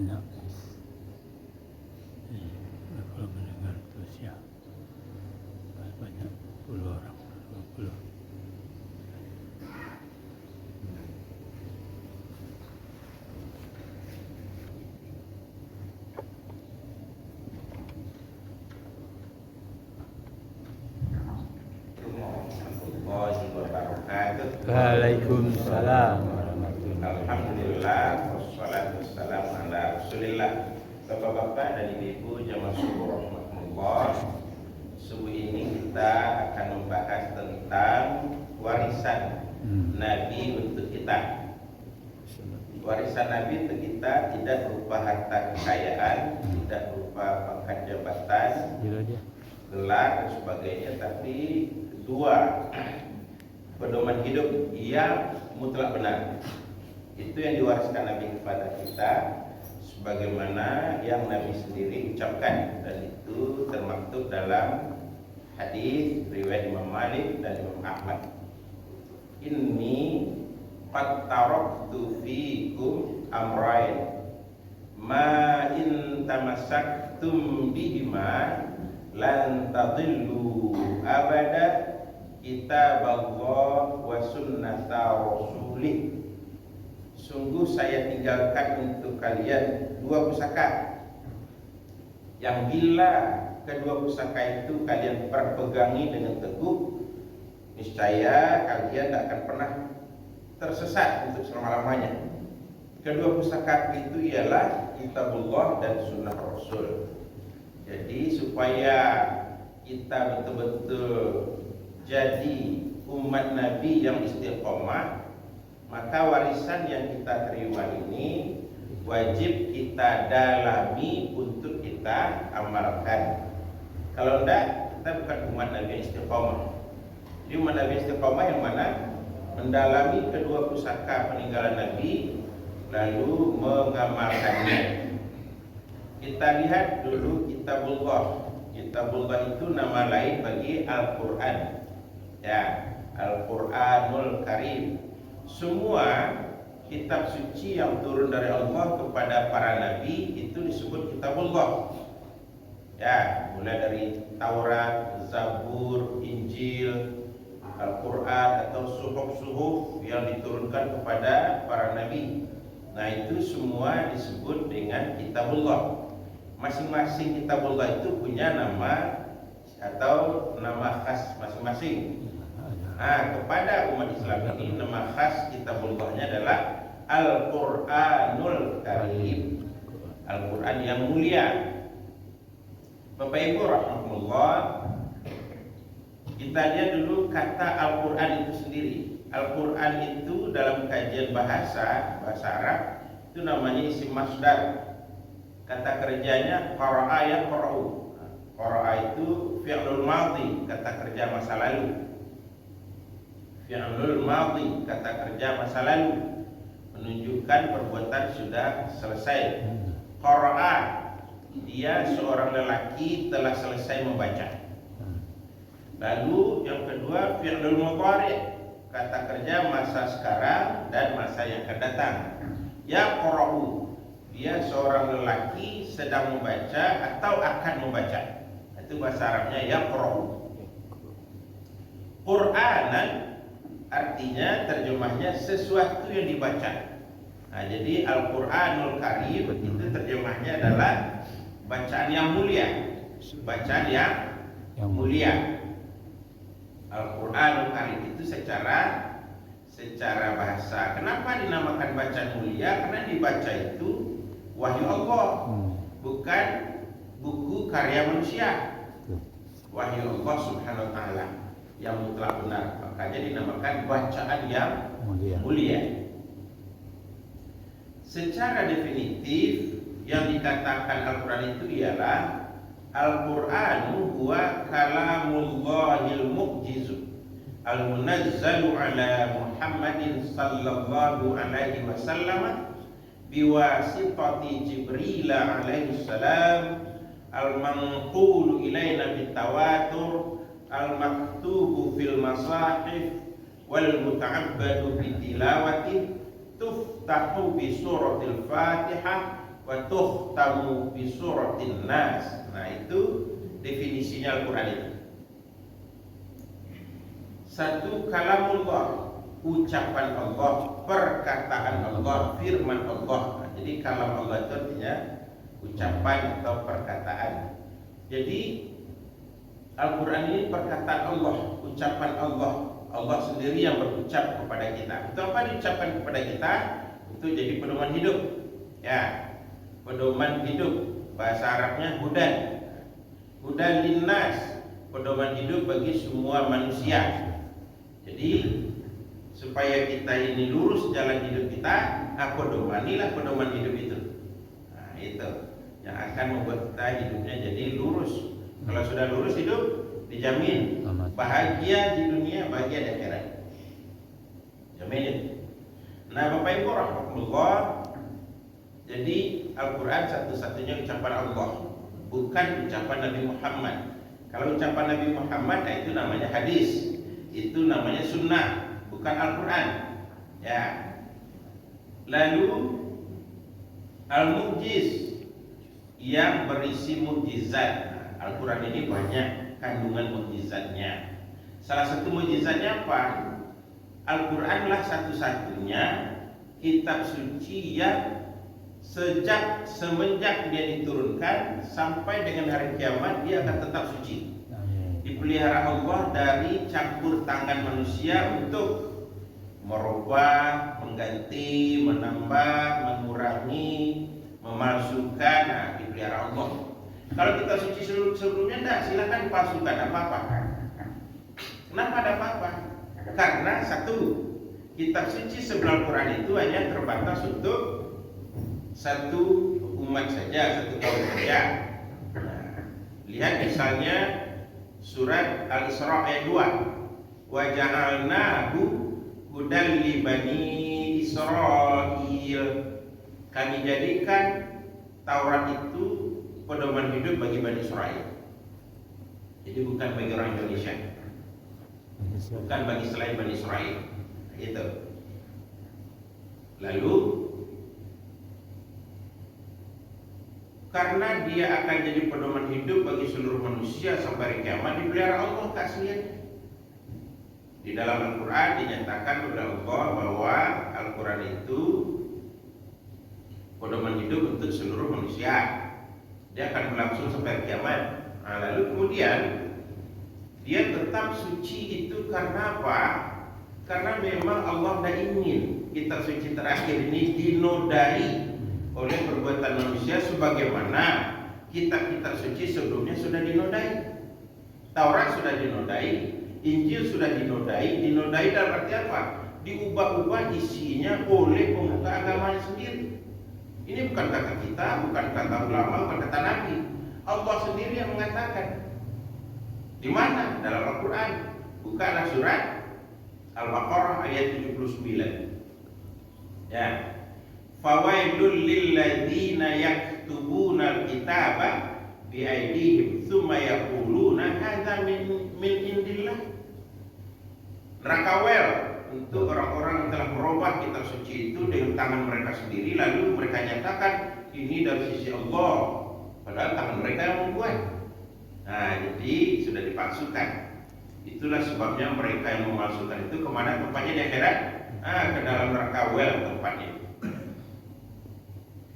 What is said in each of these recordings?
banyak. Kalau mendengar terus ya banyak 10 orang, 20. Waalaikumsalam warahmatullahi wabarakatuh. Alhamdulillah, wassalatu wassalamu ala rasulillah. Bapak-bapak dan ibu-ibu jamaah subuh rahmatullah. Subuh ini kita akan membahas tentang warisan Nabi untuk kita. Warisan Nabi untuk kita tidak berupa harta kekayaan, tidak berupa pangkat jabatan, gelar dan sebagainya, tapi dua pedoman hidup yang mutlak benar. Itu yang diwariskan Nabi kepada kita, sebagaimana yang Nabi sendiri ucapkan, dan itu termaktub dalam hadis riwayat Imam Malik dan Imam Ahmad. Inni qad taraktu fiikum amrayn ma in tamassaktum bihima lan tadillu abada, kitab Allah wa sunnata rasulih. Sungguh saya tinggalkan untuk kalian dua pusaka yang bila kedua pusaka itu kalian berpegangi dengan teguh, niscaya kalian tidak akan pernah tersesat untuk selama-lamanya. Kedua pusaka itu ialah kitabullah dan sunnah rasul. Jadi supaya kita betul-betul jadi umat Nabi yang istiqomah, maka warisan yang kita terima ini wajib kita dalami untuk kita amalkan. Kalau tidak, kita bukan umat Nabi yang istiqomah. Jadi umat Nabi istiqomah yang mana mendalami kedua pusaka peninggalan Nabi lalu mengamalkannya. Kita lihat dulu kitabullah. Kitabullah itu nama lain bagi Al-Quran. Ya, Al-Quranul Karim. Semua kitab suci yang turun dari Allah kepada para nabi itu disebut kitabullah. Ya, mulai dari Taurat, Zabur, Injil, Al-Quran atau suhuf-suhuf yang diturunkan kepada para nabi. Nah, itu semua disebut dengan kitabullah. Masing-masing kitabullah itu punya nama atau nama khas masing-masing. Nah, kepada umat Islam ini nama khas kitabullahnya adalah Al-Quranul Karim, Al-Quran yang mulia. Bapak Ibu rahmatullah, kita lihat dulu kata Al-Quran itu sendiri. Al-Quran itu dalam kajian bahasa Arab itu namanya isim masdar. Kata kerjanya qara'a yaqra'u. Qara'a itu fi'lul madhi, kata kerja masa lalu. Fi'lul madhi, kata kerja masa lalu, menunjukkan perbuatan sudah selesai. Qara'a, dia seorang lelaki telah selesai membaca. Lalu yang kedua fi'lul mudhari', kata kerja masa sekarang dan masa yang akan datang. Yaqra'u, dia seorang lelaki sedang membaca atau akan membaca. Itu bahasa Arabnya yaqra'u. Qur'anan artinya terjemahnya sesuatu yang dibaca. Nah, jadi Al-Quranul Karim itu terjemahnya adalah bacaan yang mulia. Bacaan yang mulia. Al-Quranul Karim itu secara bahasa. Kenapa dinamakan bacaan mulia? Karena dibaca itu wahyu Allah, bukan buku karya manusia. Wahyu Allah subhanahu wa ta'ala yang mutlak benar, makanya dinamakan bacaan yang mulia. Secara definitif yang dikatakan Al-Quran itu ialah Al-Quranu huwa kalamullahil mu'jizu al-munazzalu ala Muhammadin sallallahu alaihi wasallam biwasitati Jibril alaihi salam al-manqulu ilaina bitawatur al-maktubu fil masahif wal muta'abbadu bitilawati tuftahu bi suratil Fatihah wa wa tuhtamu bi suratin nas. Nah, itu definisinya Al-Qur'an itu. Satu, kalamullah, ucapan Allah, perkataan Allah, firman Allah. Nah, jadi kalam Allah itu artinya ucapan atau perkataan. Jadi Al-Quran ini perkataan Allah, ucapan Allah. Allah sendiri yang berucap kepada kita. Itu apa diucapkan kepada kita? Itu jadi pedoman hidup. Ya, pedoman hidup. Bahasa Arabnya hudan. Hudan linnas, pedoman hidup bagi semua manusia. Jadi supaya kita ini lurus jalan hidup kita, pedomanilah pedoman hidup itu. Nah, itu yang akan membuat kita hidupnya jadi lurus. Kalau sudah lurus hidup, dijamin bahagia di dunia, bahagia di akhirat. Jamin. Nah, Bapak Ibu rahmatullah, jadi Al-Quran satu-satunya ucapan Allah, bukan ucapan Nabi Muhammad. Kalau ucapan Nabi Muhammad, nah itu namanya hadis, itu namanya sunnah, bukan Al-Quran. Ya. Lalu Al-Mu'jiz yang berisi mukjizat. Al-Quran ini banyak kandungan mukjizatnya. Salah satu mukjizatnya apa? Al-Quranlah satu-satunya kitab suci yang semenjak dia diturunkan sampai dengan hari kiamat dia akan tetap suci. Dipelihara Allah dari campur tangan manusia untuk merubah, mengganti, menambah, mengurangi, memalsukan. Nah, dipelihara Allah. Kalau kita suci sebelumnya, enggak, silakan dipalsukan, apa-apa. Kenapa ada apa-apa? Karena satu, kitab suci sebelum Al-Quran itu hanya terbatas untuk satu umat saja, satu kaum saja. Nah, lihat misalnya surat Al-Isra ayat 2. Wa ja'alnahu hudan li bani Israil. Kami jadikan Taurat itu pedoman hidup bagi Bani Israel. Jadi bukan bagi orang Indonesia, bukan bagi selain Bani Israel. Itu. Lalu karena dia akan jadi pedoman hidup bagi seluruh manusia sampai hari kiamat, dipelihara Allah keasliannya. Di dalam Al-Quran dinyatakan oleh Allah bahwa Al-Quran itu pedoman hidup untuk seluruh manusia. Dia akan berlangsung sampai kiamat. Nah, lalu kemudian dia tetap suci itu karena apa? Karena memang Allah tidak ingin kitab suci terakhir ini dinodai oleh perbuatan manusia sebagaimana kitab-kitab suci sebelumnya sudah dinodai. Taurat sudah dinodai, Injil sudah dinodai. Dinodai dalam arti apa? Diubah-ubah isinya oleh pemuka agamanya sendiri. Ini bukan kata kita, bukan kata ulama, bukan kata Nabi. Allah sendiri yang mengatakan. Di mana? Dalam Al-Quran. Bukalah surat Al-Baqarah ayat 79. Ya. Fawailul lilladzina yaktubuna al-kitaba biaydihim tsumma yaquluna hadza min indillah. Neraka wel untuk orang-orang yang telah merubah kitab suci itu dengan tangan mereka sendiri, lalu mereka nyatakan ini dari sisi Allah, padahal tangan mereka yang membuat. Nah, jadi sudah dipalsukan. Itulah sebabnya mereka yang memalsukan itu kemana tempatnya di akhirat? Ke dalam neraka wel tempatnya.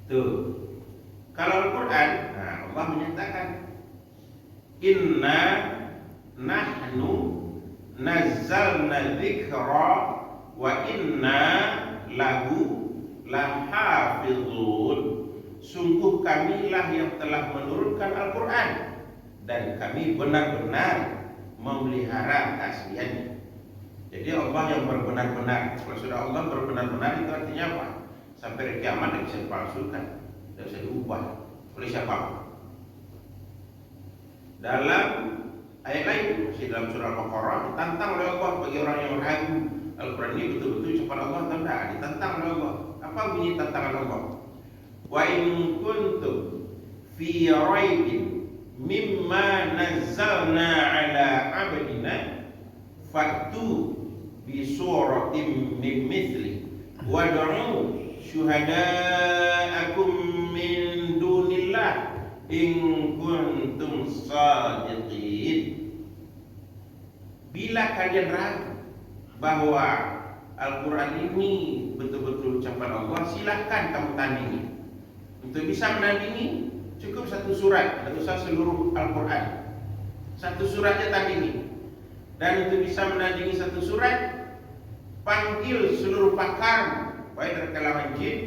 Tuh. Kalau Al-Quran, Allah menyatakan inna nahnu nazzalna dzikra wa inna lahu lahafizun. Sungguh kamilah yang telah menurunkan Al-Quran dan kami benar-benar memelihara keasliannya. Jadi Allah yang berbenar-benar. Kalau sudah Allah berbenar-benar itu artinya apa? Sampai kiamat tidak bisa dipalsukan, tidak bisa diubah oleh siapapun. Dalam ayat lain, masih dalam surah Al-Baqarah, ditantang oleh Allah bagi orang yang ragu Al-Quran ini betul-betul ucapan Allah atau tidak. Ditantang oleh Allah. Apa bunyi tantangan Allah? Wa in kuntum fi raibin mimma nazzalna ala abdina fa'tu bi suratin min mithli wad'u syuhada'akum min dunillah in kuntum shadiqin. Bila kalian ragu bahwa Al-Quran ini betul-betul ucapan Allah, silahkan kamu tandingi. Untuk bisa menandingi cukup satu surat, tidak usah seluruh Al-Quran. Satu suratnya tandingi. Dan untuk bisa menandingi satu surat, panggil seluruh pakar, baik dari kalangan jin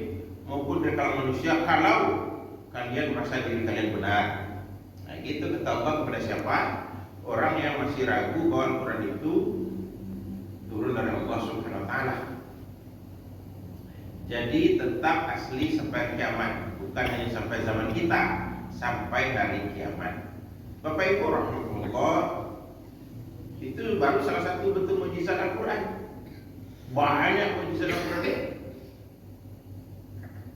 maupun dari kalangan manusia, kalau kalian merasa diri kalian benar. Nah, gitu kata Allah kepada siapa? Orang yang masih ragu bahwa Al-Quran itu turun dari Allah Subhanahu wa Ta'ala. Jadi tetap asli sampai kiamat, bukan hanya sampai zaman kita, sampai hari kiamat. Bapak Ibu rahimahullah, itu baru salah satu bentuk mukjizat Al-Quran. Banyak mukjizat Al-Quran.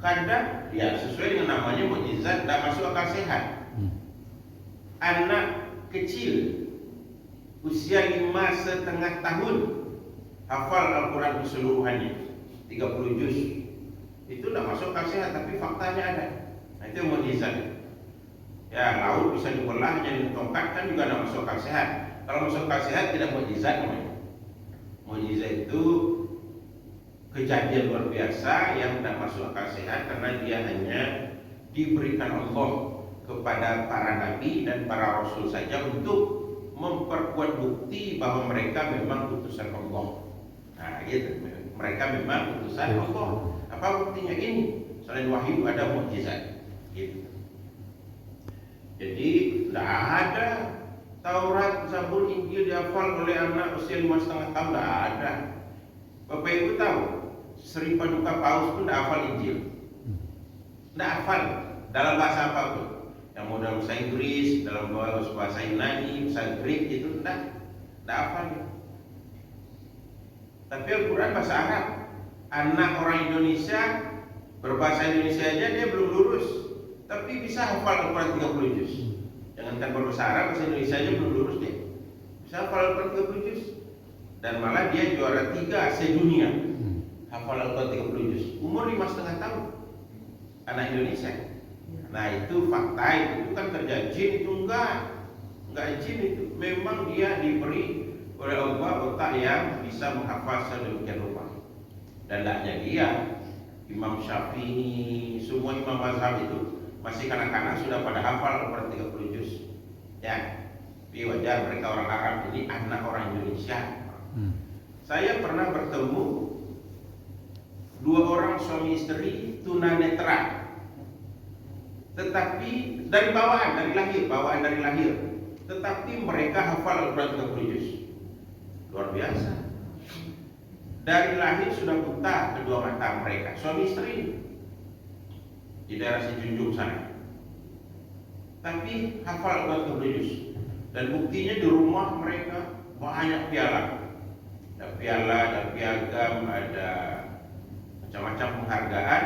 Kadang ya sesuai dengan namanya mukjizat, tidak masuk akal sehat. Anak kecil usia 5,5 tahun hafal Al-Quran keseluruhannya 30 juz. Itu tidak masuk akal sehat, tapi faktanya ada. Nah, itu mukjizat. Ya, laut bisa dibelah jadi tongkat, kan juga tidak masuk akal sehat. Kalau masuk akal sehat tidak mukjizat namanya. Mukjizat itu kejadian luar biasa yang tidak masuk akal sehat, karena dia hanya diberikan Allah kepada para nabi dan para rasul saja untuk memperkuat bukti bahwa mereka memang utusan Allah. Nah, gitu. Mereka memang utusan Allah. Apa buktinya ini? Selain wahyu ada mukjizat. Gitu. Jadi tidak ada Taurat, Zabur, Injil dihafal oleh anak usia 5,5 tahun, tidak ada. Bapak Ibu tahu, Sri Paduka Paus pun tidak hafal Injil, tidak hafal dalam bahasa apapun. Yang mau dalam bahasa Inggris, dalam bahasa Yunani, bahasa Greek itu tidak hafal. Tapi Al-Quran bahasa Arab. Anak orang Indonesia berbahasa Indonesia aja dia belum lurus, tapi bisa hafal Al-Quran 30 juz. Jangankan berbahasa Arab, bahasa Indonesia aja belum lurus dia. Bisa hafal Al-Quran 30 juz. Dan malah dia juara 3 sedunia hafal Al-Quran 30 juz. Umur 5,5 tahun. Anak Indonesia. Nah, itu fakta, itu kan kerja jin, itu enggak jin itu. Memang dia diberi oleh Allah otak yang bisa menghafal sedemikian rupa. Dan tidak hanya dia, Imam Syafi'i, semua imam mazhab itu masih kanak-kanak sudah pada hafal Al-Quran 30 juz. Ya, tapi wajar mereka orang Arab, ini anak orang Indonesia. Saya pernah bertemu 2 orang suami istri tunanetra, tetapi dari bawaan dari lahir, tetapi mereka hafal Al-Quran 30 juz. Luar biasa. Dari lahir sudah buta kedua mata mereka, suami istri di daerah Sijunjung sana. Tapi hafal Al-Quran 30 juz. Dan buktinya di rumah mereka banyak piala. Ada piala, ada piagam, ada macam-macam penghargaan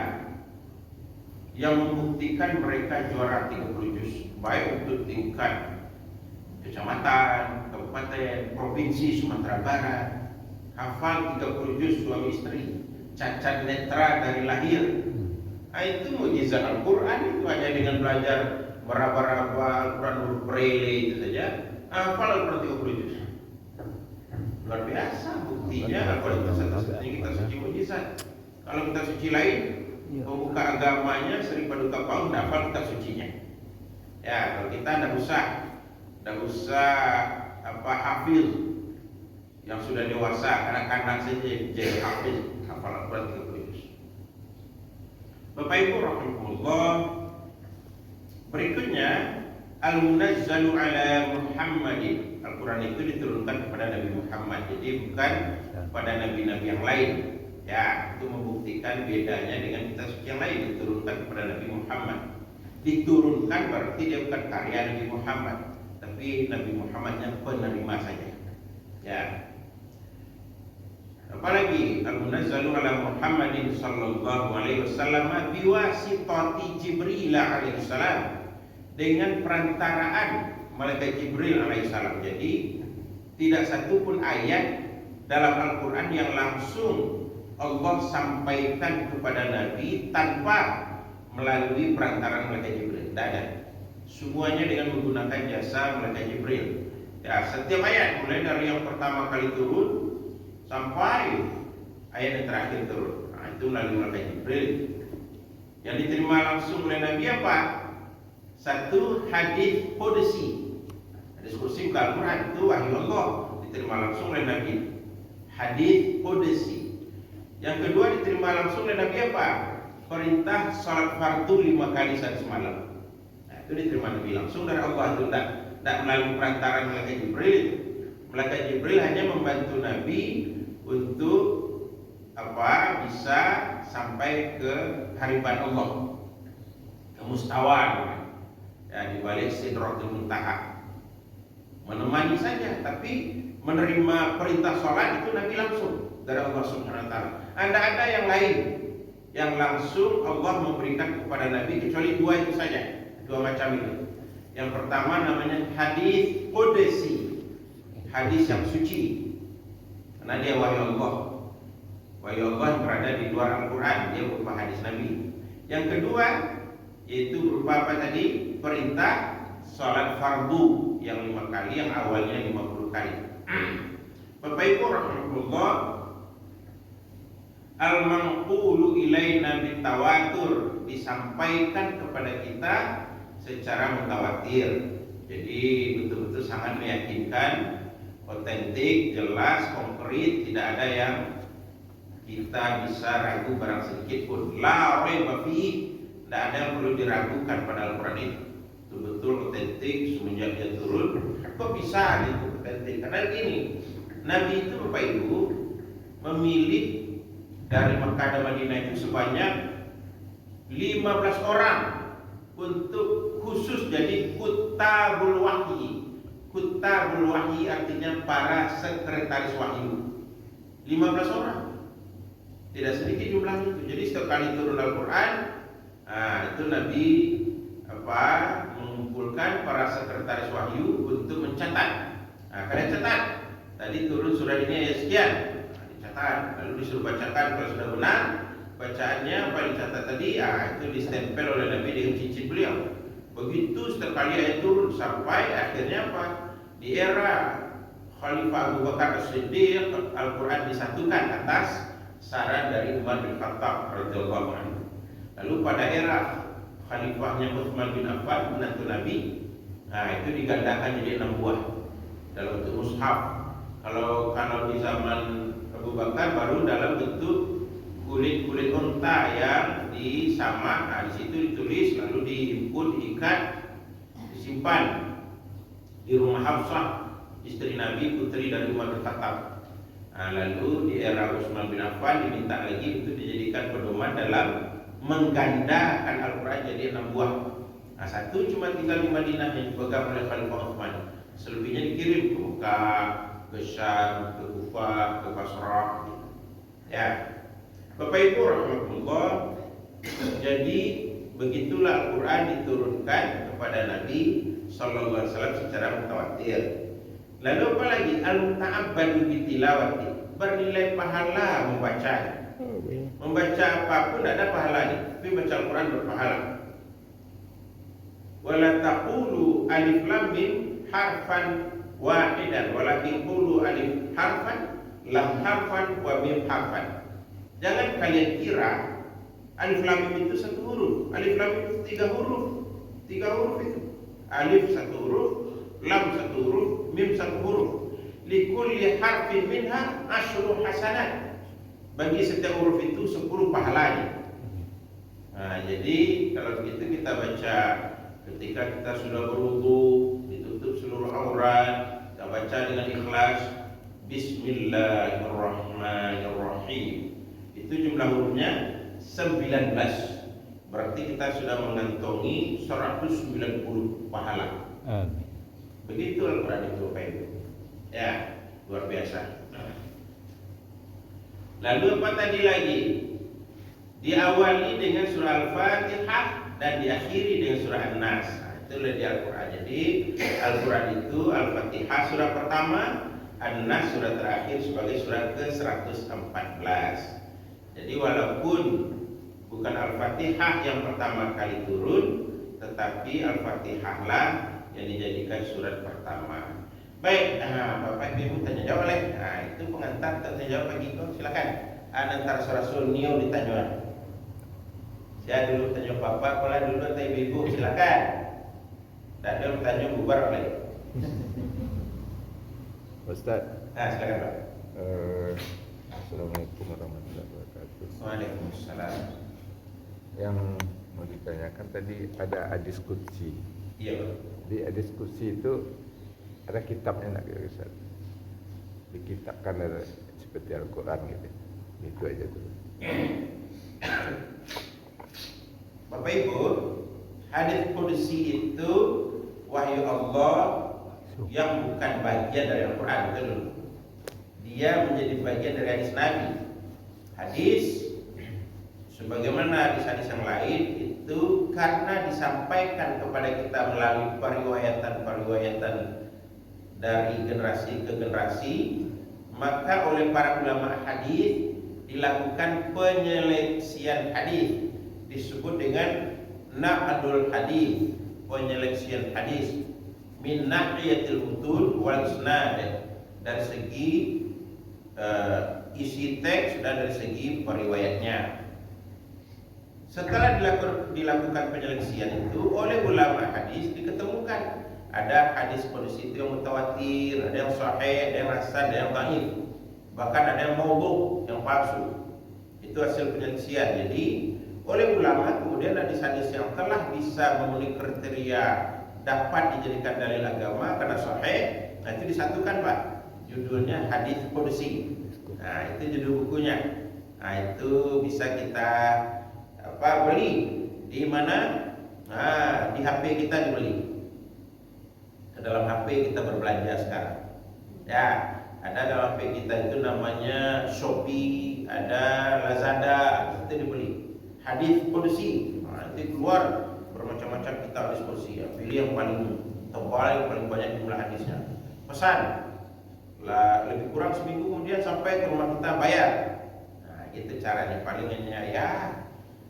yang membuktikan mereka juara 30 juz, baik untuk tingkat kecamatan, kabupaten, provinsi Sumatera Barat. Hafal 30 juz suami istri, cacat netra dari lahir. Nah, itu mukjizat Al-Quran. Itu hanya dengan belajar meraba-raba Al-Quran huruf Braille itu saja hafal Al-Quran 30 juz. Luar biasa. Buktinya Al-Quran itu satu-satunya kita suci mukjizat. Kalau kita suci lain, pembuka agamanya Sri Paduka Paus tidak hafal kitab sucinya. Ya, kalau kita tidak usah hafil yang sudah dewasa, anak-anak saja jadi hafil hafal Al-Quran 30 juz. Bapak Ibu rahimahullah, berikutnya Al-Munazzalu ala Muhammadin. Al-Quran itu diturunkan kepada Nabi Muhammad, jadi bukan pada nabi-nabi yang lain. Ya, itu membuktikan bedanya dengan kitab suci yang lain. Diturunkan kepada Nabi Muhammad. Diturunkan berarti dia bukan karya Nabi Muhammad, tapi Nabi Muhammadnya penerima saja. Ya. Apalagi Al-Munazzalu ala Muhammadin sallallahu alaihi wasallam biwasitati Jibril alaihi salam, dengan perantaraan malaikat Jibril alaihi salam. Jadi tidak satu pun ayat dalam Al-Quran yang langsung Allah sampaikan kepada Nabi tanpa melalui perantaran malaikat Jibril. Tidak ada. Semuanya dengan menggunakan jasa malaikat Jibril. Ya, setiap ayat mulai dari yang pertama kali turun sampai ayat yang terakhir turun. Nah, itu melalui malaikat Jibril. Yang diterima langsung oleh Nabi apa? Satu, hadis qudsi. Hadis qudsi Al-Quran itu wahyu Allah, diterima langsung oleh Nabi. Hadis qudsi. Yang kedua diterima langsung oleh Nabi apa? Perintah salat fardu 5 kali sehari semalam. Nah, itu diterima Nabi langsung dari Allah, itu tidak melalui perantaran malaikat Jibril. Malaikat Jibril hanya membantu Nabi untuk bisa sampai ke hariban Allah, ke mustawan, ya, di balik Sidratul Muntaha. Menemani saja, tapi menerima perintah sholat itu Nabi langsung dari Allah Subhanahu wa taala. Ada yang lain yang langsung Allah memberikan kepada Nabi kecuali dua itu saja, dua macam itu. Yang pertama namanya hadis qudsi, hadis yang suci, karena dia wahyu Allah. Wahyu Allah yang berada di luar Al-Quran, dia berupa hadis Nabi. Yang kedua yaitu berupa apa tadi? Perintah salat fardu yang 5 kali, yang awalnya 50 kali. Bapak Ibu rahimahullah, al-manqulu ilaina bitawatur, disampaikan kepada kita secara mutawatir. Jadi betul-betul sangat meyakinkan, otentik, jelas, konkret, tidak ada yang kita bisa ragu barang sedikit pun. La raiba fihi, tidak ada yang perlu diragukan pada Al-Quran itu. Betul-betul otentik semenjak dia turun. Kok bisa itu otentik? Karena gini, Nabi itu Bapak Ibu memilih dari Makkah dan Madinah itu sebanyak 15 orang untuk khusus jadi kutabul wahyi. Kutabul wahyi artinya para sekretaris wahyu. 15 orang. Tidak sedikit jumlahnya itu. Jadi setiap kali turun Al-Quran, itu Nabi mengumpulkan para sekretaris wahyu untuk mencatat. Kalian catat. Tadi turun surah ini ayat sekian, dicatat. Lalu disuruh bacakan kalau sudah benar bacaannya apa yang dicatat tadi, itu distempel oleh Nabi dengan cincin beliau. Begitu setiap kali ayat turun sampai akhirnya apa? Di era Khalifah Abu Bakar As-Siddiq, Al-Quran disatukan atas saran dari Umar bin Khattab radhiyallahu anhu. Lalu pada era khalifahnya Utsman bin Affan, menantu Nabi, itu digandakan jadi 6 buah dalam bentuk mushaf. Kalau di zaman Abu Bakar baru dalam bentuk kulit unta yang disamak, di situ ditulis, lalu dihimpun, diikat, disimpan di rumah Hafsah, istri Nabi, putri dari Umar bin Khattab. Lalu di era Utsman bin Affan diminta lagi untuk dijadikan pedoman dalam menggandakan Al-Quran jadi 6 buah. Satu cuma tinggal di Madinah yang dipegang oleh Khalifah Utsman. Selebihnya dikirim ke Mekah, ke Syam, ke Kufah, ke Basrah. Ya, Bapak Ibu rahimahullah. Jadi begitulah Al-Quran diturunkan kepada Nabi sallallahu alaihi wasallam secara mutawatir. Lalu apa lagi? Al-muta'abbadu bitilawati, bernilai pahala membaca. Membaca apapun tidak ada pahalanya, tapi baca Al-Quran berpahala. Wala taqulu alif lam mim harfan wahidan, walakin qulu alif harfan lam harfan wa mim harfan. Jangan kalian kira alif lam mim itu 1 huruf. Alif lam mim itu 3 huruf. 3 huruf itu. Alif 1 huruf, lam 1 huruf, mim 1 huruf. Likulli harfin minha asyru hasanat. Bagi setiap huruf itu 10 pahalanya. Jadi kalau begitu kita baca ketika kita sudah berwudu, ditutup seluruh aurat, kita baca dengan ikhlas Bismillahirrahmanirrahim. Itu jumlah hurufnya 19. Berarti kita sudah mengantongi 190 pahala. Amin. Begitu Al-Quran itu Bapak Ibu. Ya, luar biasa. Lalu apa tadi lagi? Diawali dengan surah Al-Fatihah dan diakhiri dengan surah An-Nas. Itulah di Al-Quran. Jadi Al-Quran itu Al-Fatihah surah pertama, An-Nas surah terakhir sebagai surah ke-114. Jadi walaupun Bukan Al-Fatihah yang pertama kali turun, tetapi Al-Fatihah lah yang dijadikan surat pertama. Baik, Bapak Ibu tanya jawab oleh. Itu pengantar tanya jawab pagi itu. Silakan. Antar Rasul Nio ditanya. Saya dulu tanya Bapak, kalau dulu tanya Ibu. Silakan. Dan dia bertanya bubar oleh. Ustaz. Silakan Pak. Assalamualaikum warahmatullahi wabarakatuh. Waalaikumsalam. Yang mau ditanyakan tadi ada hadis qudsi. Iya Pak. Di hadis qudsi itu ada kitabnya nak Ustaz. Dikitabkan ada seperti Al-Quran gitu. Itu aja tuh. Bapak Ibu, hadis qudsi itu wahyu Allah yang bukan bagian dari Al-Quran, betul? Dia menjadi bagian dari hadis Nabi. Hadis sebagaimana hadis-hadis yang lain itu karena disampaikan kepada kita melalui periwayatan dari generasi ke generasi, maka oleh para ulama hadis dilakukan penyeleksian hadis, disebut dengan naqdul hadis, penyeleksian hadis min nahiyatil mutun wal isnad, dari segi isi teks dan dari segi periwayatnya. Setelah dilakukan penyeleksian itu oleh ulama hadis, diketemukan ada hadis qudsi itu yang mutawatir, ada yang sahih, ada yang hasan, ada yang dhaif, bahkan ada yang maudhu, yang palsu. Itu hasil penyeleksian. Jadi oleh ulama kemudian hadis-hadis yang telah bisa memenuhi kriteria dapat dijadikan dalil agama karena sahih, itu disatukan Pak. Judulnya hadis qudsi. Itu judul bukunya. Itu bisa kita beli di mana? Di HP kita dibeli. Ke dalam HP kita berbelanja sekarang. Ya, ada dalam HP kita itu namanya Shopee, ada Lazada, itu dibeli. Hadis qudsi. Nanti keluar bermacam-macam kitab hadis qudsi. Pilih yang paling tebal, yang paling banyak jumlah hadisnya. Pesan. Lebih kurang seminggu kemudian sampai ke rumah kita bayar. Itu caranya, palingannya ya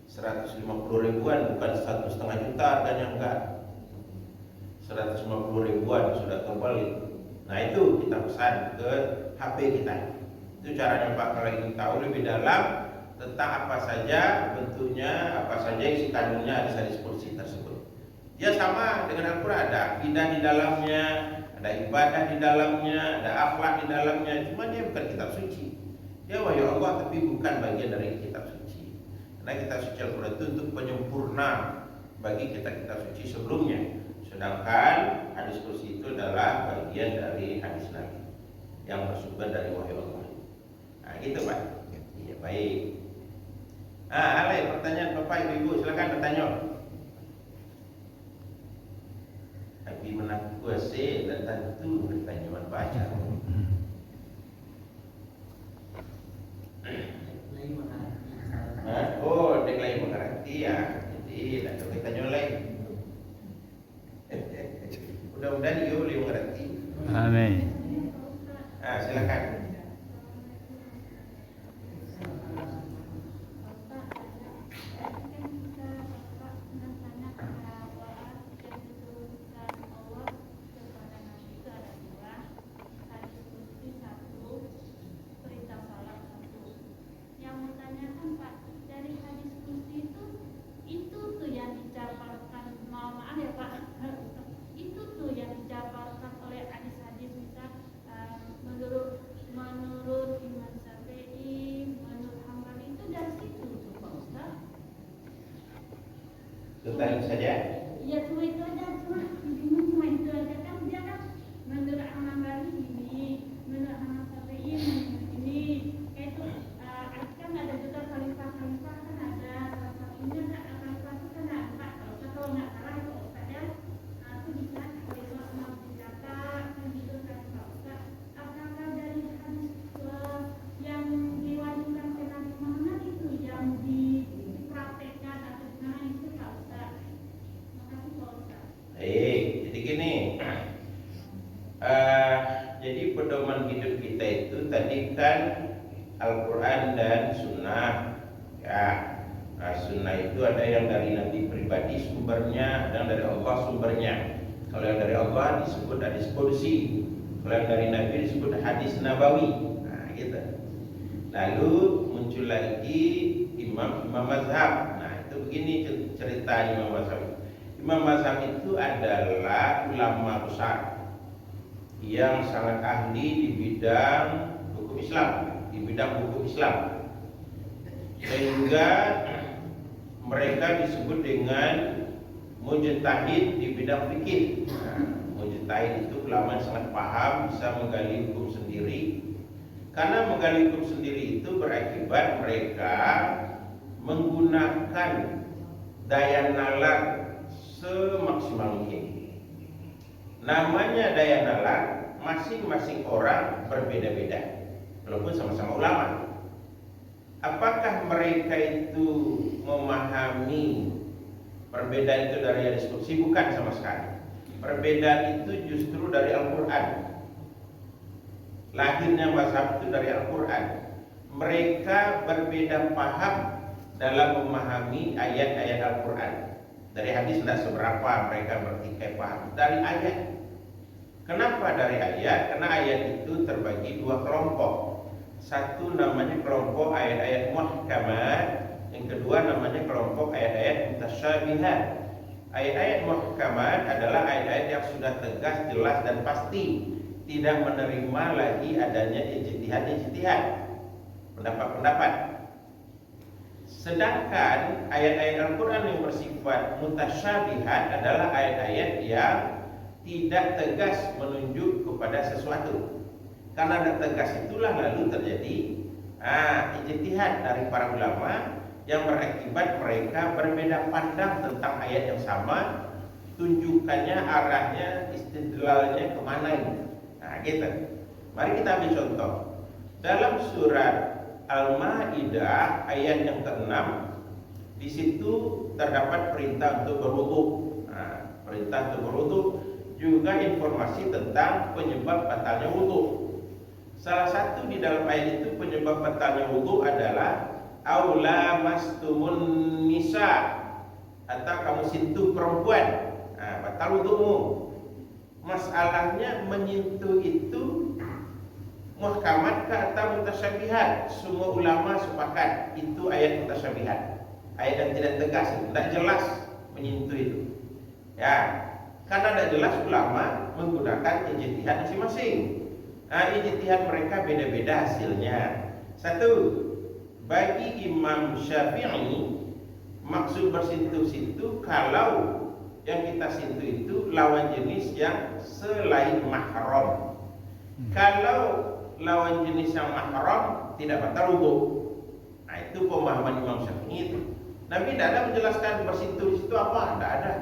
150 ribuan, bukan 1,5 juta harganya, enggak. 150 ribuan sudah tebal itu. Itu kita pesan ke HP kita. Itu caranya Pak. Kalau ingin tahu lebih dalam tentang apa saja bentuknya, apa saja isi kandungnya hadis-hadis qudsi tersebut. Ya sama dengan Al-Quran, ada akidah di dalamnya, ada ibadah di dalamnya, ada akhlak di dalamnya. Cuma dia bukan kitab suci. Dia wahyu Allah tapi bukan bagian dari kitab suci. Karena kitab suci Al-Quran itu untuk penyempurna bagi kitab-kitab suci sebelumnya. Sedangkan hadis qudsi itu adalah bagian dari hadis Nabi yang bersumber dari wahyu Allah. Gitu Pak. Iya baik. Alay, pertanyaan Bapak Ibu, silakan bertanya. Tapi menang kuasa dan tentu bertanya baca. Dek lain mengerti ya. Jadi nak kita tanya lain. Mudah-mudahan dia boleh mengerti. Amin. Silakan. Tadi saja. Iya cuma itu aja, cuma itu aja kan dia kan menurut Hambali ini, menurut Hanafi ini, kayak itu kan ada juga khalifah kan ada salah satunya khalifah itu kan ada kalau nggak salah itu saja itu bisa khalifah menjata kan gitu kan Ustaz. Apakah dari hadis yang diwajibkan ke Nabi Muhammad itu yang dipraktekkan atau gimana itu Pak Ustaz? Jadi gini, jadi pedoman hidup kita itu tadi kan Al-Quran dan Sunnah, ya. Nah, sunnah itu ada yang dari Nabi pribadi sumbernya, ada yang dari Allah sumbernya. Kalau yang dari Allah disebut hadis qudsi, kalau yang dari Nabi disebut hadis nabawi. Nah, gitu. Lalu muncul lagi imam mazhab. Nah, itu begini cerita imam mazhab. Imam mazhab itu adalah ulama besar yang sangat ahli di bidang hukum Islam, sehingga mereka disebut dengan mujtahid di bidang fikih. Nah, mujtahid itu ulama yang sangat paham, bisa menggali hukum sendiri. Karena menggali hukum sendiri itu berakibat mereka menggunakan daya nalar semaksimal mungkin. Namanya daya nalar, masing-masing orang berbeda-beda, walaupun sama-sama ulama. Apakah mereka itu memahami perbedaan itu dari hadis qudsi? Bukan sama sekali. Perbedaan itu justru dari Al-Quran. Lahirnya mazhab itu dari Al-Quran. Mereka berbeda paham dalam memahami ayat-ayat Al-Quran. Dari hadis tidak seberapa mereka bertikai paham. Dari ayat. Kenapa dari ayat? Karena ayat itu terbagi dua kelompok. Satu namanya kelompok ayat-ayat muhkamat, yang kedua namanya kelompok ayat-ayat mutasyabihat. Ayat-ayat muhkamat adalah ayat-ayat yang sudah tegas, jelas dan pasti, tidak menerima lagi adanya ijtihad, pendapat-pendapat. Sedangkan ayat-ayat Al-Quran yang bersifat mutasyabihat adalah ayat-ayat yang tidak tegas menunjuk kepada sesuatu. Karena tidak tegas itulah lalu terjadi ijtihad dari para ulama yang berakibat mereka berbeda pandang tentang ayat yang sama, tunjukannya, arahnya, istidlalnya kemana ini. Nah, gitu. Mari kita ambil contoh. Dalam surat Al-Maidah ayat yang ke-6, di situ terdapat perintah untuk berwudu. Nah, perintah untuk berwudu, juga informasi tentang penyebab batalnya wudu. Salah satu di dalam ayat itu penyebab batalnya wudu adalah aula mastumun nisa, atau kamu sentuh perempuan, batal wudumu. Masalahnya menyentuh itu muhkamat atau mutasyabihat. Semua ulama sepakat itu ayat mutasyabihat, ayat yang tidak tegas, tidak jelas menyentuh itu. Ya, karena tidak jelas ulama menggunakan ijtihad masing-masing. Ijtihad mereka beda-beda hasilnya. Satu, bagi Imam Syafi'i maksud bersentuh-sentuh kalau yang kita sentuh itu lawan jenis yang selain mahram. Kalau lawan jenis yang mahram tidak batal wudu. Nah, itu pemahaman Imam Syafi'i itu. Nabi tidak ada menjelaskan bersentuh di situ apa, tidak ada.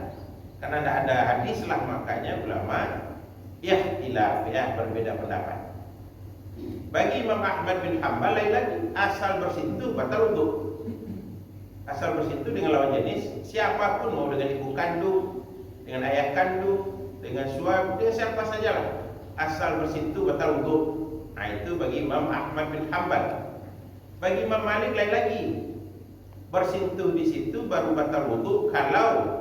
Karena tidak ada hadis lah, makanya ulama ikhtilaf, berbeda pendapat. Bagi Imam Ahmad bin Hanbal lain lagi, asal bersentuh batal wudu. Asal bersentuh dengan lawan jenis, siapapun, mau dengan ibu kandung, dengan ayah kandung, dengan suami, dengan siapa sajalah, asal bersentuh batal wudu. Nah, itu bagi Imam Ahmad bin Hanbal. Bagi Imam Malik lain lagi, bersentuh di situ baru batal wudu kalau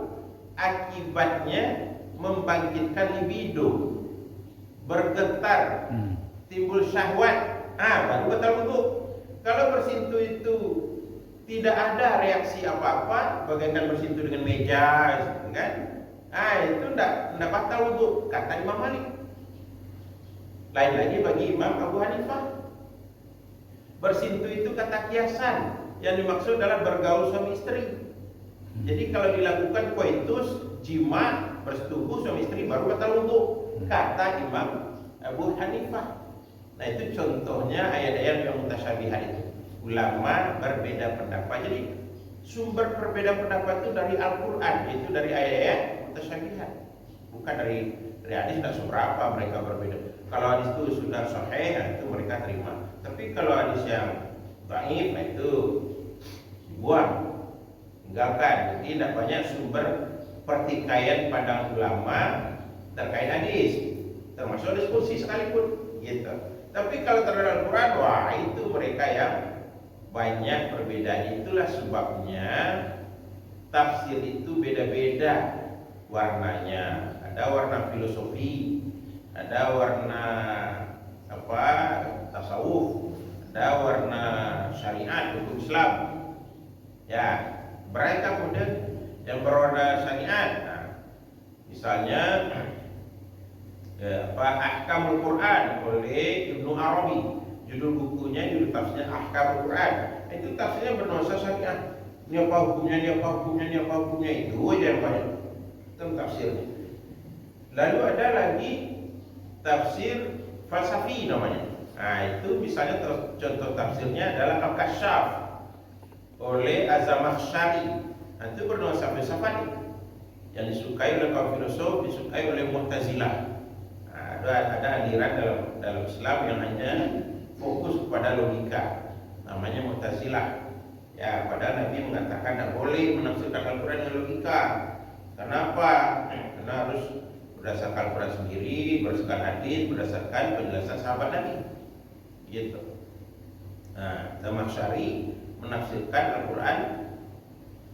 akibatnya membangkitkan libido, bergetar, timbul syahwat, baru batal wudu. Kalau bersentuh itu tidak ada reaksi apa-apa, bagaikan bersentuh dengan meja, kan? Itu tidak batal wudu, kata Imam Malik. Lain lagi bagi Imam Abu Hanifah. Bersentuh itu kata kiasan, yang dimaksud adalah bergaul suami istri. Jadi kalau dilakukan koitus, jima, bersetubuh suami istri baru batal wudu, kata Imam Abu Hanifah. Nah, itu contohnya ayat-ayat yang mutasyabihat itu. Ulama berbeda pendapat. Jadi sumber perbedaan pendapat itu dari Al-Quran, itu dari ayat-ayat mutasyabihat. Bukan dari hadis, tidak seberapa mereka berbeda. Kalau hadis itu sudah sahih, itu mereka terima. Tapi kalau hadis yang dhaif, itu dibuang, tinggalkan. Jadi tidak banyak sumber pertikaian pandang ulama terkait hadis, termasuk diskusi sekalipun, gitu. Tapi kalau terhadap Al-Quran, wah itu mereka yang banyak perbedaan. Itulah sebabnya tafsir itu beda-beda warnanya. Ada warna filosofi, ada warna tasawuf, ada warna syariat hukum Islam. Ya, mereka kemudian yang berwarna syariat. Nah, misalnya Ahkamul Quran oleh Ibnu Arabi. Judul bukunya, judul tafsirnya Ahkamul Quran. Itu tafsirnya bernuansa syariat. Ini apa hukumnya, ini apa hukumnya, ini apa hukumnya, itu aja yang banyak. Itu tafsirnya. Lalu ada lagi tafsir falsafi namanya. Nah, itu misalnya contoh tafsirnya adalah Al-Kasyaf oleh Az-Zamakhsyari. Nah, itu bernuansa filsafat yang disukai oleh kaum filosof, disukai oleh Mu'tazilah. Nah, ada aliran dalam Islam yang hanya fokus kepada logika, namanya Mu'tazilah. Ya, padahal Nabi mengatakan tidak boleh menafsirkan Al-Quran dengan logika. Kenapa? Karena harus berdasarkan Al-Quran sendiri, berdasarkan hadis, berdasarkan penjelasan sahabat Nabi. Gitu. Nah, Zamakhsyari menafsirkan Al-Quran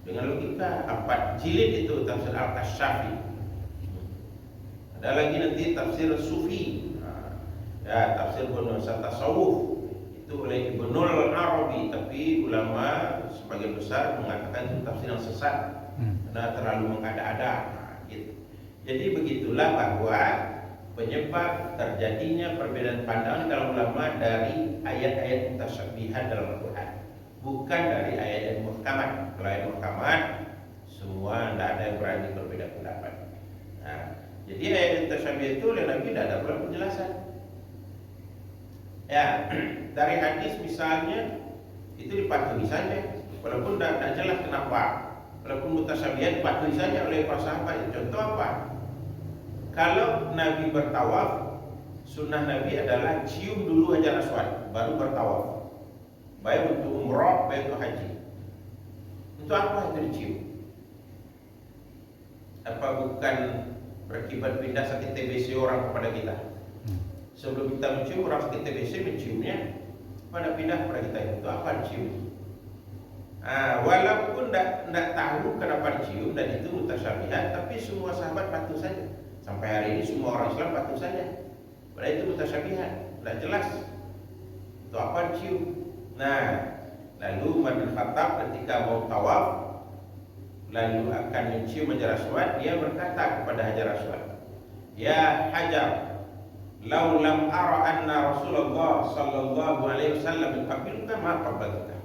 dengan logika. 4 jilid itu tafsir Al-Kasyafi. Ada lagi nanti tafsir Sufi. Ya, tafsir bernuansa tasawuf itu oleh Ibnul Arabi, tapi ulama sebagian besar mengatakan itu tafsir yang sesat karena terlalu mengada-ada. Gitu. Jadi begitulah bahwa penyebab terjadinya perbedaan pandangan dalam ulama dari ayat-ayat mutasyabihat dalam Al-Quran, bukan dari ayat-ayat muhkamat. Kalau ayat muhkamat semua tidak ada yang berani berbeda pendapat. Nah, jadi ayat mutasyabihat itu oleh Nabi tidak ada pula penjelasan. Ya, dari hadis misalnya itu dipatuhi saja, walaupun tidak jelas kenapa. Walaupun mutasyabihat dipatuhi saja oleh para sahabat. Contoh apa? Kalau Nabi bertawaf, sunnah Nabi adalah cium dulu Hajar Aswad, baru bertawaf. Baik untuk umrah, baik untuk haji. Untuk apa itu dicium? Apa bukan berakibat pindah sakit TBC orang kepada kita? Sebelum kita mencium, orang sakit TBC menciumnya pada pindah kepada kita. Itu apa dicium? Walaupun tidak tahu kenapa dicium dan itu mutasyabihat, tapi semua sahabat patuh saja. Sampai hari ini semua orang Islam patuh saja. Padahal itu mutasyabihat, tidak jelas itu apa dicium. Nah, lalu Umar bin Khattab ketika mau tawaf lalu akan mencium Hajar Aswad, dia berkata kepada Hajar Aswad, "Ya Hajar, lau lam ara anna Rasulullah sallallahu alaihi wasallam yuqabbiluka ma qabbaltuka."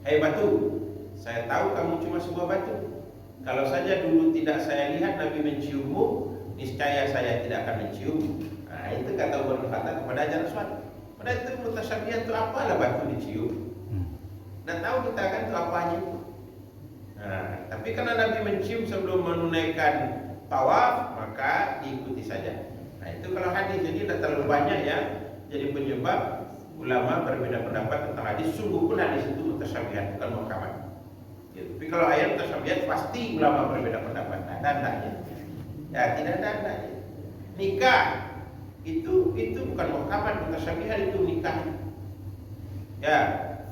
Hai batu, saya tahu kamu cuma sebuah batu. Kalau saja dulu tidak saya lihat Nabi menciummu, niscaya saya tidak akan mencium. Nah, itu kata Umar bin Khattab kepada Hajar Aswad. Padahal itu mutasyabihat, itu apalah batu dicium. Dan tahu kita kan itu apanya. Nah, tapi karena Nabi mencium sebelum menunaikan tawaf, maka diikuti saja. Nah, itu kalau hadis, jadi tidak terlalu banyak ya. Jadi penyebab ulama berbeda pendapat tentang hadis. Sungguh pun hadis itu mutasyabihat, bukan muhkamat. Gitu. Tapi kalau ayat mutasyabihat pasti ulama berbeda pendapat. Nah, tandanya. Ya, tidak ada tandanya. Nikah itu bukan muhkamat, mutasyabihat itu nikah. Ya,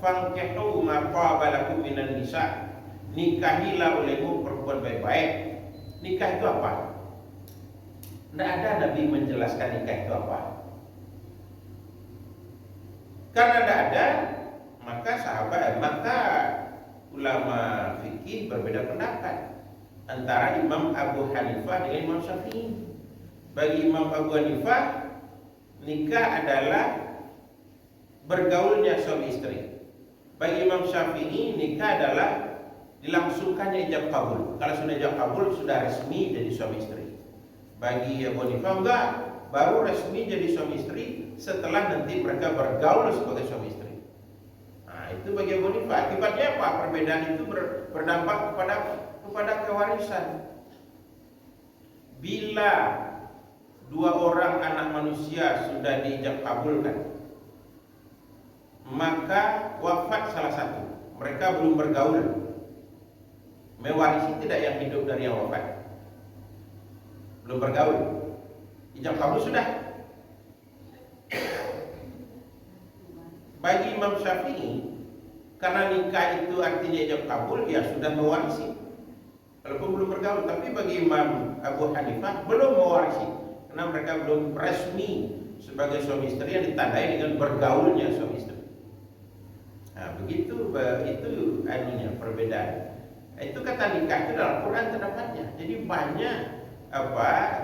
fankihu ma qaba lakum minan nisa. Nikahilah olehmu perempuan baik-baik. Nikah itu apa? Tidak ada Nabi menjelaskan nikah itu apa. Karena tidak ada, maka ulama fikih berbeda pendapat antara Imam Abu Hanifah dengan Imam Syafi'i. Bagi Imam Abu Hanifah, nikah adalah bergaulnya suami istri. Bagi Imam Syafi'i, nikah adalah dilangsungkannya ijab kabul. Kalau sudah ijab kabul, sudah resmi jadi suami istri. Bagi Abu Hanifah enggak, baru resmi jadi suami istri setelah nanti mereka bergaul sebagai suami istri. Nah, itu bagi Abu Hanifah. Akibatnya apa? Perbedaan itu berdampak kepada kewarisan. Bila dua orang anak manusia sudah diijab kabulkan, maka wafat salah satu, mereka belum bergaul, mewarisi tidak yang hidup dari yang wafat? Belum bergaul, ijab kabul sudah. Bagi Imam Syafi'i, Karena nikah itu artinya ijab kabul, ya sudah mewarisi. Walaupun belum bergaul, tapi bagi Imam Abu Hanifah belum mewarisi, karena mereka belum resmi sebagai suami istri yang ditandai dengan bergaulnya suami istri. Nah, begitu itu anunya perbedaan. Itu kata nikah itu dalam Quran terdapatnya. Jadi banyak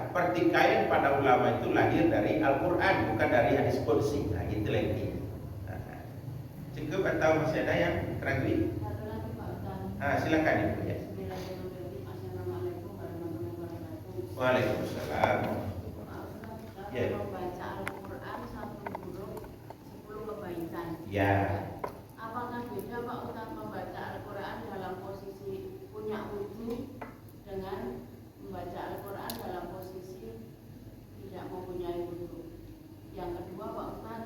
pertikaian pada ulama itu lahir dari Al-Quran, bukan dari hadis qudsi. Nah, gitu lagi. Cukup atau masih ada yang teragui? Satu lagi Pak Ustaz. Silakan Ibu ya. Assalamualaikum warahmatullahi wabarakatuh. Waalaikumsalam. Pak Ustaz, Ya. kalau membaca Al-Quran satu huruf 10 kebaikan. Ya. Apakah beda Pak Ustaz membaca Al-Quran dalam posisi punya wudhu dengan membaca Al-Quran dalam posisi tidak mempunyai wudhu? Yang kedua Pak Ustaz,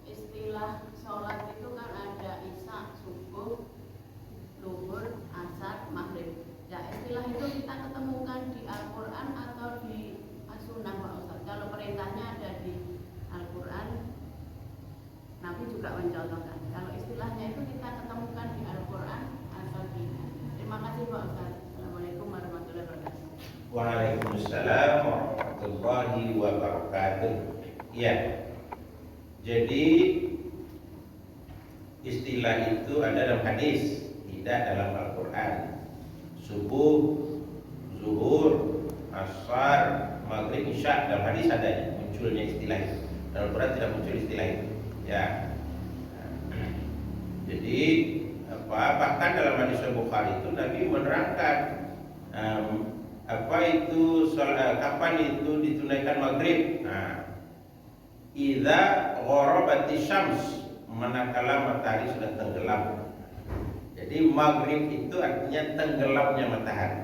istilah sholat itu kan ada isya, subuh, zuhur, asar, maghrib. Ya, istilah itu kita ketemukan di Al-Quran atau di As-Sunnah Pak Ustaz. Kalau perintahnya ada di Al-Quran, Nabi juga mencontohkan. Kalau istilahnya itu kita ketemukan di Al-Quran atau di. Terima kasih Pak Ustaz. Assalamualaikum warahmatullahi wabarakatuh. Waalaikumsalam warahmatullahi wabarakatuh. Ya. Jadi istilah itu ada dalam hadis, tidak dalam Al-Quran. Subuh, zuhur, asar, maghrib, isya dalam hadis ada munculnya istilah itu. Dalam Al-Quran tidak muncul istilah itu. Ya. Jadi bahkan dalam hadis Bukhari itu Nabi menerangkan kapan itu ditunaikan maghrib. Idza gharabatis syams, manakala matahari sudah tenggelam. Jadi maghrib itu artinya tenggelamnya matahari.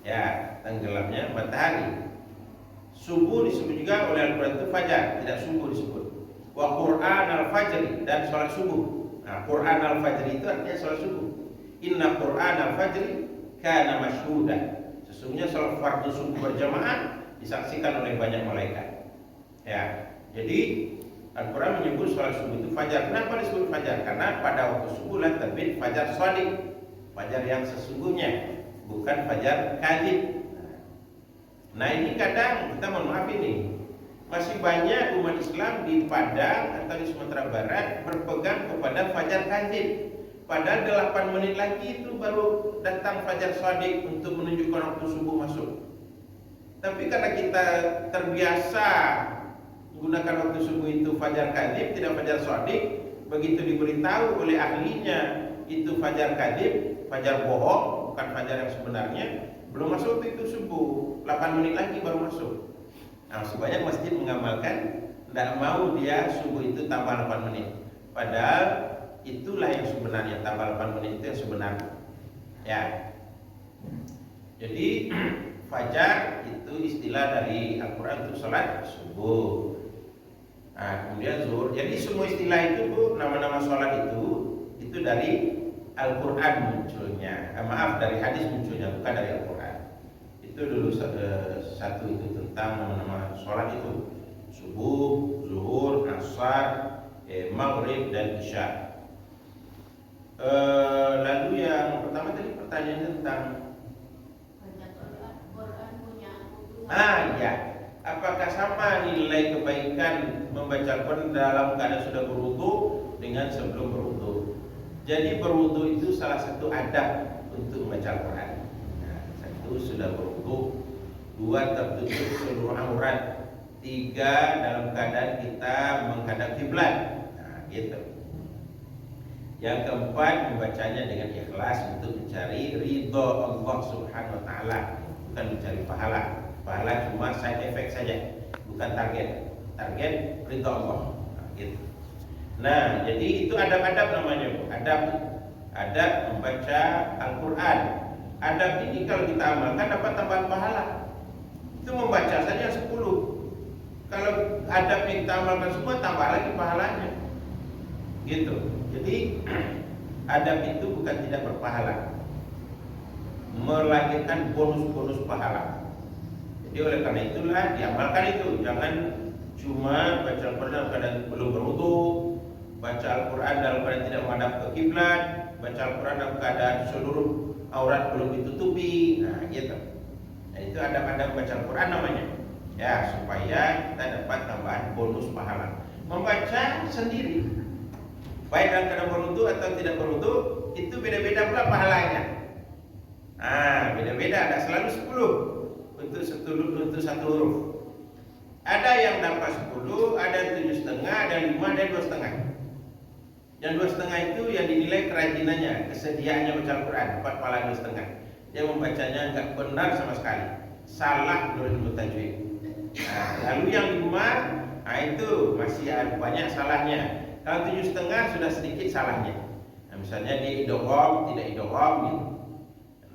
Ya, tenggelamnya matahari. Subuh disebut juga oleh Al-Quran itu fajar, tidak subuh disebut. Wa Qur'an al-fajri, dan sholat subuh. Nah, Qur'an al-fajri itu artinya sholat subuh. Inna Qur'an al-fajri kana masyhuda. Sesungguhnya sholat fardu subuh berjamaah disaksikan oleh banyak malaikat. Ya. Jadi Al-Quran menyebut sholat subuh itu fajar. Kenapa disebut fajar? Karena pada waktu subuh lah terbit fajar shadiq, fajar yang sesungguhnya, bukan fajar kadzib. Nah ini kadang kita mohon maaf ini masih banyak umat Islam di Padang atau di Sumatera Barat berpegang kepada fajar kadzib. Padahal 8 menit lagi itu baru datang fajar shadiq untuk menunjukkan waktu subuh masuk. Tapi karena kita terbiasa menggunakan waktu subuh itu fajar kadzib, tidak fajar shadiq, begitu diberitahu oleh ahlinya itu fajar kadzib, fajar bohong, bukan fajar yang sebenarnya, belum masuk itu subuh, 8 menit lagi baru masuk. Nah, sebanyak masjid mengamalkan tidak mau dia subuh itu tambah 8 menit. Padahal itulah yang sebenarnya, tambah 8 menit itu yang sebenarnya. Ya. Jadi fajar itu istilah dari Al-Quran untuk sholat subuh. Nah, kemudian zuhur. Jadi semua istilah itu Bu, nama-nama sholat itu dari Al-Quran munculnya. Maaf, dari hadis munculnya, bukan dari Al-Quran. Itu dulu satu itu tentang nama-nama sholat itu. Subuh, zuhur, asar, maghrib dan isya. Lalu yang pertama tadi pertanyaannya tentang Quran punya wudhu. ya. Apakah sama nilai kebaikan membaca Al-Quran dalam keadaan sudah berwudu dengan sebelum berwudu? Jadi berwudu itu salah satu adab untuk membaca Al-Quran. Nah, satu sudah berwudu, dua tertutup seluruh aurat, tiga dalam keadaan kita menghadap kiblat. Nah, gitu. Yang keempat membacanya dengan ikhlas untuk mencari ridho Allah Subhanahu Wa Taala, bukan mencari pahala. Pahala cuma side effect saja, bukan target. Target ridha Allah. Nah, gitu. Nah, jadi itu adab-adab namanya, Bu. Adab membaca Al-Quran. Adab ini kalau kita amalkan dapat tambahan pahala. Itu membaca saja 10. Kalau adab yang kita amalkan semua tambah lagi pahalanya. Gitu. Jadi adab itu bukan tidak berpahala, melahirkan bonus-bonus pahala. Jadi oleh karena itulah diamalkan itu. Jangan cuma baca Al-Quran dalam keadaan belum berwudu, baca baca Al-Quran dalam keadaan tidak menghadap ke kiblat, baca Al-Quran dalam keadaan seluruh aurat belum ditutupi. Nah, gitu. Nah, itu adab-adab baca Al-Quran namanya. Ya, supaya kita dapat tambahan bonus pahala. Membaca sendiri, baik dalam keadaan berwudu atau tidak berwudu, itu beda-beda pula pahalanya. Nah, beda-beda, ada selalu 10 untuk satu huruf. Ada yang dapat 10, ada 7,5, ada 5, ada 2,5. Yang 2,5 itu yang dinilai kerajinannya, kesediaannya baca Al-Quran, dapat pahala 2,5. Dia membacanya enggak benar sama sekali, salah menurut ilmu tajwid. Nah, lalu yang 5, nah itu masih ada banyak salahnya. Kalau 7,5 sudah sedikit salahnya. Nah, misalnya dia idgham, tidak idgham gitu.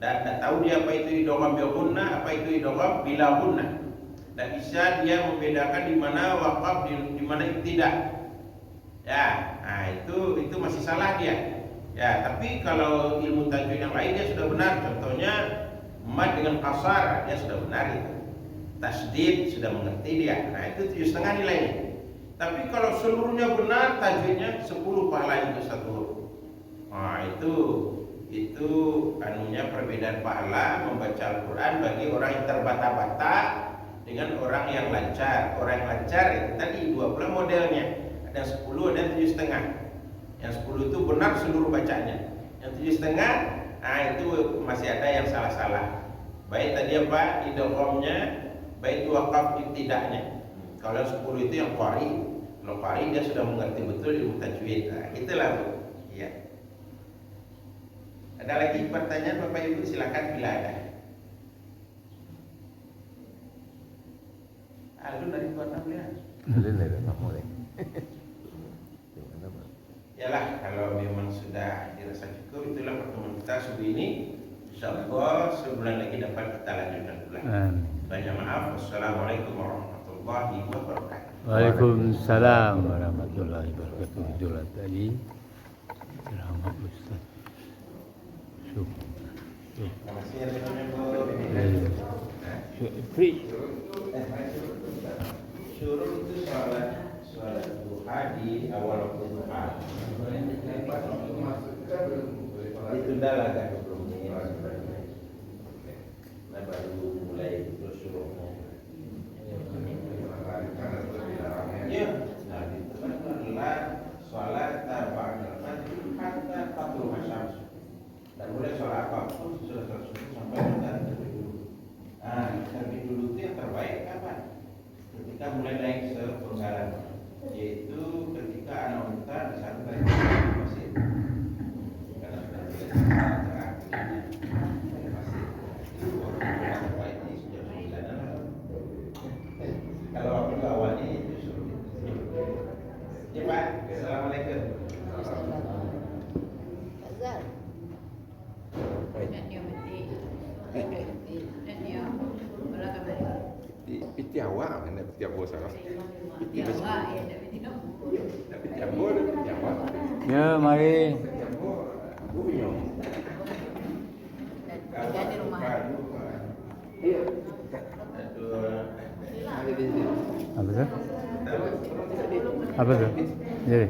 Dan tahu dia apa itu idgham bil gunnah, apa itu idgham bila gunnah. Dan bisa dia membedakan di mana waqaf, di mana tidak. Ya, nah itu masih salah dia. Ya, tapi kalau ilmu tajwid yang lain dia sudah benar. Contohnya mad dengan qasar dia sudah benar itu. Tasdid sudah mengerti dia. Nah, itu 7,5 nilainya. Tapi kalau seluruhnya benar, tajwidnya 10 pahala itu satu huruf. Nah, itu anunya perbedaan pahala membaca Al-Quran bagi orang yang terbata-bata dengan orang yang lancar. Orang yang lancar itu tadi 2 pula modelnya. Ada 10, ada 7,5. Yang 10 itu benar seluruh bacanya. Yang 7,5, nah itu masih ada yang salah-salah. Baik tadi apa? Idghamnya, baik waqaf ibtida'nya. Kalau yang 10 itu yang qari. Kalau qari dia sudah mengerti betul ilmu tajwid. Nah, itulah Bu. Iya. Ada lagi pertanyaan Bapak Ibu, silakan bila ada. Lu dari Tuan Amlian. Nggak mulai. Yalah, kalau memang sudah dirasa cukup, itulah pertemuan kita subuh ini. Insyaallah sebulan lagi dapat kita lanjutkan pula. Banyak maaf. Wassalamualaikum warahmatullahi wabarakatuh. Waalaikumsalam warahmatullahi wabarakatuh. Itulah tadi ceramah Ustaz. Terima kasih ya Bu. Free. Syuruh itu sholat duha di awal waktu duha. Ditunda lah agak 20 menit. Nah, baru mulai terus syuruhnya. Ya, nah itu adalah sholat ba'dal maghrib hatta tatlu'u asy-syams. Dan boleh sholat apapun sudah sampai matahari terbit dulu. Nah, terbit dulu itu yang terbaik kapan? Ketika mulai naik sepenggalan, yaitu ketika anak unta disantai di pasir. Karena sudah mulai cerah kulitnya pasir. Itu orang yang terbaik ini sudah 9. Kalau waktu awalnya itu suruh itu. Ya Pak, assalamualaikum. Azhar. Dan dia mesti. Dan dia belakang dari. Piti awak, mana piti awak salah. Piti awak, ya tak piti awak. Piti awak, piti awak. Ya, mari. Dan di rumah. Apa tu? Apa tu? Jadi.